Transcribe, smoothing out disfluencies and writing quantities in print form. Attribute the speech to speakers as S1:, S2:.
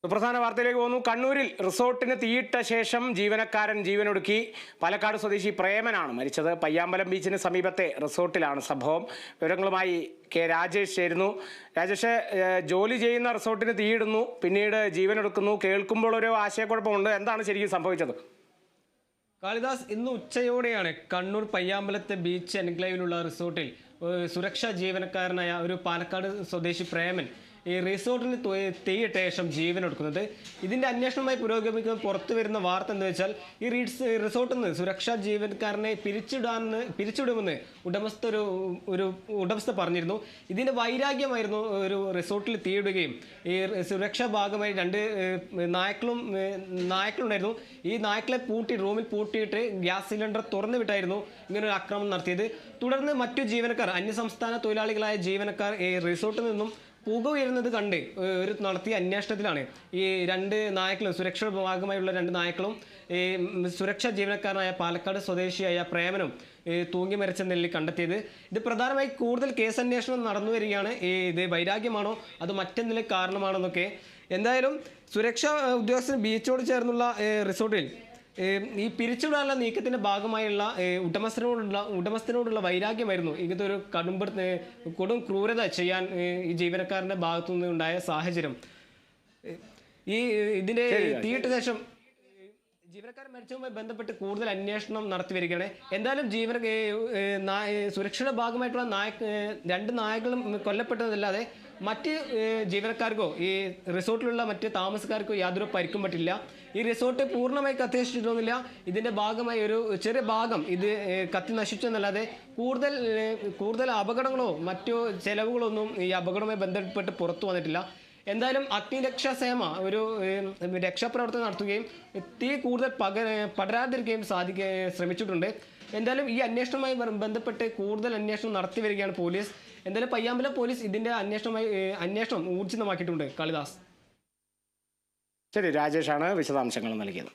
S1: സുപ്രധാന വാർത്തയിലേക്ക് പോകുന്നു. കണ്ണൂരിൽ റിസോർട്ടിന് തീയിട്ട ശേഷം ജീവനക്കാരൻ ജീവനൊടുക്കി. പാലക്കാട് സ്വദേശി പ്രേമനാണ് മരിച്ചത്. പയ്യാമ്പലം ബീച്ചിന് സമീപത്തെ റിസോർട്ടിലാണ് സംഭവം. വിവരങ്ങളുമായി കെ രാജേഷ് ചേരുന്നു. രാജേഷ്, ജോലി ചെയ്യുന്ന റിസോർട്ടിന് തീയിടുന്നു, പിന്നീട് ജീവനൊടുക്കുന്നു. കേൾക്കുമ്പോൾ ഒരു ആശയക്കുഴപ്പമുണ്ട്. എന്താണ് ശരിക്കും സംഭവിച്ചത്?
S2: കാളിദാസ്, ഇന്ന് ഉച്ചയോടെയാണ് കണ്ണൂർ പയ്യാമ്പലത്തെ ബീച്ച് എൻക്ലേവിലുള്ള റിസോർട്ടിൽ സുരക്ഷാ ജീവനക്കാരനായ ഒരു പാലക്കാട് സ്വദേശി പ്രേമൻ ഈ റിസോർട്ടിന് തീയിട്ട ശേഷം ജീവനൊടുക്കുന്നത്. ഇതിന്റെ അന്വേഷണവുമായി പുരോഗമിക്കുന്ന പുറത്തു വരുന്ന വാർത്ത എന്ന് വെച്ചാൽ ഈ റിസോർട്ടിൽ നിന്ന് സുരക്ഷാ ജീവനക്കാരനെ പിരിച്ചുവിടുമെന്ന് ഉടമസ്ഥ പറഞ്ഞിരുന്നു. ഇതിന്റെ വൈരാഗ്യമായിരുന്നു ഒരു റിസോർട്ടിൽ തീയിടുകയും ഈ സുരക്ഷാ ഭാഗമായി രണ്ട് നായ്ക്കളുണ്ടായിരുന്നു. ഈ നായ്ക്കളെ റൂമിൽ പൂട്ടിയിട്ട് ഗ്യാസ് സിലിണ്ടർ തുറന്നു വിട്ടായിരുന്നു ഇങ്ങനൊരു ആക്രമണം നടത്തിയത്. തുടർന്ന് മറ്റു ജീവനക്കാർ, അന്യസംസ്ഥാന തൊഴിലാളികളായ ജീവനക്കാർ ഈ റിസോർട്ടിൽ നിന്നും പുക ഉയരുന്നത് കണ്ട് നടത്തിയ അന്വേഷണത്തിലാണ് ഈ രണ്ട് നായ്ക്കളും, സുരക്ഷാ ഭാഗമായുള്ള രണ്ട് നായ്ക്കളും ഈ സുരക്ഷാ ജീവനക്കാരനായ പാലക്കാട് സ്വദേശിയായ പ്രേമനും തൂങ്ങി മരിച്ച നിലയിൽ കണ്ടെത്തിയത്. ഇത് പ്രധാനമായി കൂടുതൽ കേസന്വേഷണം നടന്നു വരികയാണ്. ഇത് വൈരാഗ്യമാണോ അതോ മറ്റെന്തെങ്കിലും കാരണമാണോ എന്നൊക്കെ. എന്തായാലും സുരക്ഷാ ഉദ്യോഗസ്ഥൻ ബീച്ചോട് ചേർന്നുള്ള റിസോർട്ടിൽ ഈ പിരിച്ചുവിടാനുള്ള നീക്കത്തിന്റെ ഭാഗമായുള്ള ഉടമസ്ഥനോടുള്ള വൈരാഗ്യമായിരുന്നു ഇങ്ങനത്തെ ഒരു കൊടും ക്രൂരത ചെയ്യാൻ ഈ ജീവനക്കാരന്റെ ഭാഗത്തു നിന്ന് ഉണ്ടായ സാഹചര്യം. ഇതിന്റെ തീയിട്ട ശേഷം ജീവനക്കാരൻ മരിച്ചതുമായി ബന്ധപ്പെട്ട് കൂടുതൽ അന്വേഷണം നടത്തി വരികയാണ്. എന്തായാലും സുരക്ഷയുടെ ഭാഗമായിട്ടുള്ള രണ്ട് നായകളും കൊല്ലപ്പെട്ടതല്ലാതെ മറ്റ് ജീവനക്കാർക്കോ ഈ റിസോർട്ടിലുള്ള മറ്റ് താമസക്കാർക്കോ യാതൊരു പരിക്കും പറ്റില്ല. ഈ റിസോർട്ട് പൂർണ്ണമായി കത്തിനശിച്ചിട്ടൊന്നുമില്ല. ഇതിന്റെ ഭാഗമായി ഒരു ചെറിയ ഭാഗം ഇത് കത്തി നശിച്ചെന്നല്ലാതെ കൂടുതൽ അപകടങ്ങളോ മറ്റോ ചെലവുകളോ ഒന്നും ഈ അപകടവുമായി ബന്ധപ്പെട്ട് പുറത്തു വന്നിട്ടില്ല. എന്തായാലും അഗ്നിരക്ഷാസേന ഒരു രക്ഷാപ്രവർത്തനം നടത്തുകയും തീ കൂടുതൽ പടരാതിരിക്കുകയും ശ്രമിച്ചിട്ടുണ്ട്. എന്തായാലും ഈ അന്വേഷണവുമായി ബന്ധപ്പെട്ട് കൂടുതൽ അന്വേഷണം നടത്തി വരികയാണ് പോലീസ്. എന്തായാലും പയ്യാമ്പലം പോലീസ് ഇതിന്റെ അന്വേഷണം ഊർജിതമാക്കിയിട്ടുണ്ട്. കാളിദാസ്.
S1: ശരി, രാജേഷാണ് വിശദാംശങ്ങൾ നൽകിയത്.